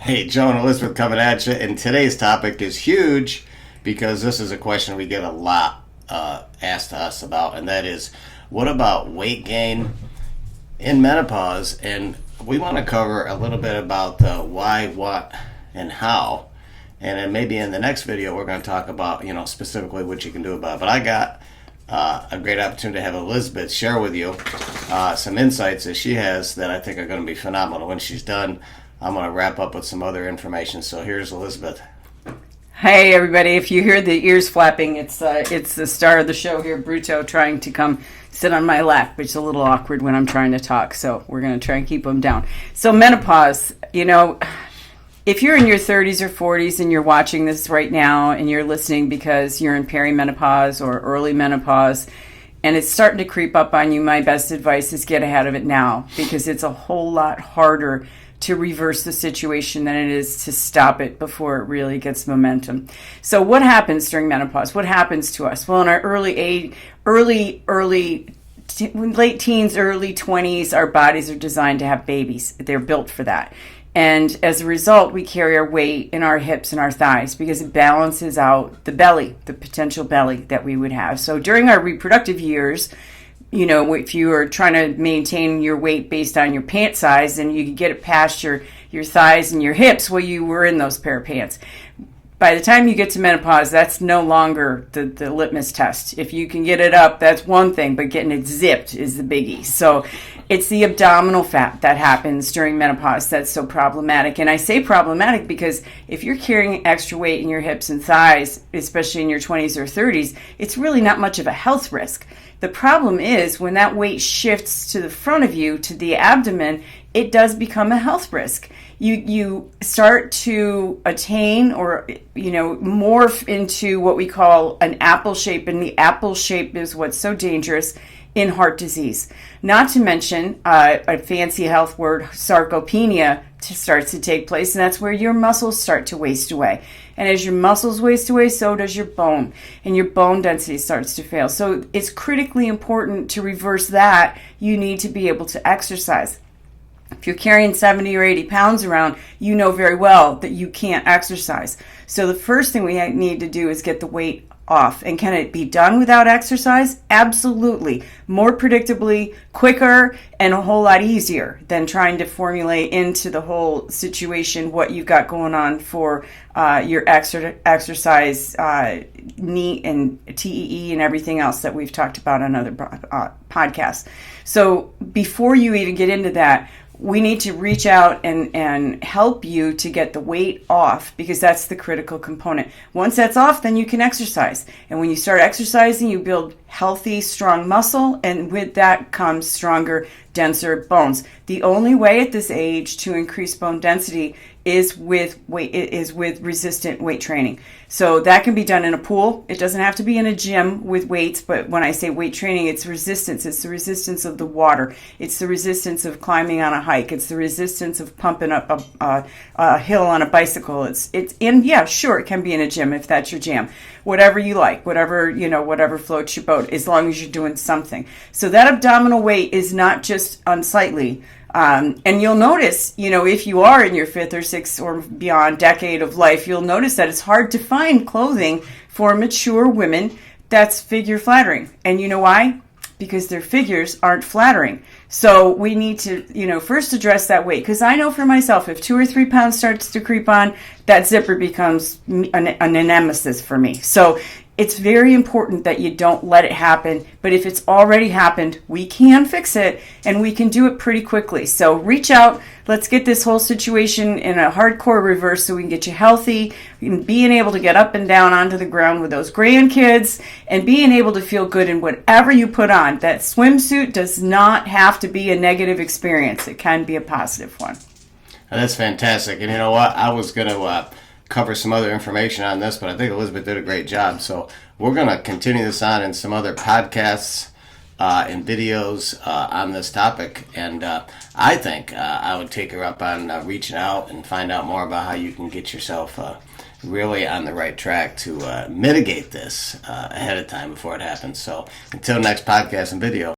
Hey, Joe and Elizabeth coming at you, and today's topic is huge because this is a question we get a lot asked to us about, and that is, what about weight gain in menopause? And we want to cover a little bit about the why, what, and how, and then maybe in the next video we're going to talk about, specifically what you can do about it. But I got a great opportunity to have Elizabeth share with you some insights that she has that I think are going to be phenomenal. When she's done, I'm going to wrap up with some other information. So here's Elizabeth. Hey everybody! If you hear the ears flapping, it's the star of the show here, Bruto, trying to come sit on my lap, which is a little awkward when I'm trying to talk. So we're going to try and keep him down. So menopause, if you're in your 30s or 40s and you're watching this right now and you're listening because you're in perimenopause or early menopause and it's starting to creep up on you, my best advice is get ahead of it now, because it's a whole lot harder to reverse the situation than it is to stop it before it really gets momentum. So what happens during menopause? What happens to us? Well, in our late teens, early 20s, our bodies are designed to have babies. They're built for that. And as a result, we carry our weight in our hips and our thighs because it balances out the belly, the potential belly that we would have. So during our reproductive years, if you are trying to maintain your weight based on your pant size and you can get it past your thighs and your hips, well, you were in those pair of pants. By the time you get to menopause, that's no longer the litmus test. If you can get it up, that's one thing, but getting it zipped is the biggie. So it's the abdominal fat that happens during menopause that's so problematic. And I say problematic because if you're carrying extra weight in your hips and thighs, especially in your 20s or 30s, it's really not much of a health risk. The problem is when that weight shifts to the front of you, to the abdomen, it does become a health risk. You start to attain or, morph into what we call an apple shape, and the apple shape is what's so dangerous in heart disease. Not to mention a fancy health word, sarcopenia, starts to take place, and that's where your muscles start to waste away. And as your muscles waste away, so does your bone, and your bone density starts to fail. So it's critically important to reverse that. You need to be able to exercise. If you're carrying 70 or 80 pounds around, you know very well that you can't exercise. So the first thing we need to do is get the weight off. And can it be done without exercise? Absolutely. More predictably, quicker, and a whole lot easier than trying to formulate into the whole situation what you've got going on for your exercise NEAT and TEE and everything else that we've talked about on other podcasts. So before you even get into that, we need to reach out and help you to get the weight off, because that's the critical component. Once that's off, then you can exercise. And when you start exercising, you build healthy, strong muscle, and with that comes stronger, denser bones. The only way at this age to increase bone density is with resistant weight training. So that can be done in a pool. It doesn't have to be in a gym with weights, but when I say weight training, it's resistance. It's the resistance of the water. It's the resistance of climbing on a hike. It's the resistance of pumping up a hill on a bicycle. Sure, it can be in a gym if that's your jam. Whatever you like, whatever floats your boat, as long as you're doing something. So that abdominal weight is not just unsightly. And you'll notice, if you are in your fifth or sixth or beyond decade of life, you'll notice that it's hard to find clothing for mature women that's figure flattering. And you know why? Because their figures aren't flattering. So we need to, first address that weight. Because I know for myself, if 2 or 3 pounds starts to creep on, that zipper becomes an nemesis for me. So it's very important that you don't let it happen. But if it's already happened, we can fix it, and we can do it pretty quickly. So reach out. Let's get this whole situation in a hardcore reverse so we can get you healthy, and being able to get up and down onto the ground with those grandkids, and being able to feel good in whatever you put on. That swimsuit does not have to be a negative experience. It can be a positive one. That's fantastic. And you know what? I was going to cover some other information on this, but I think Elizabeth did a great job. So we're going to continue this on in some other podcasts and videos on this topic. And I think I would take her up on reaching out and find out more about how you can get yourself really on the right track to mitigate this ahead of time before it happens. So until next podcast and video,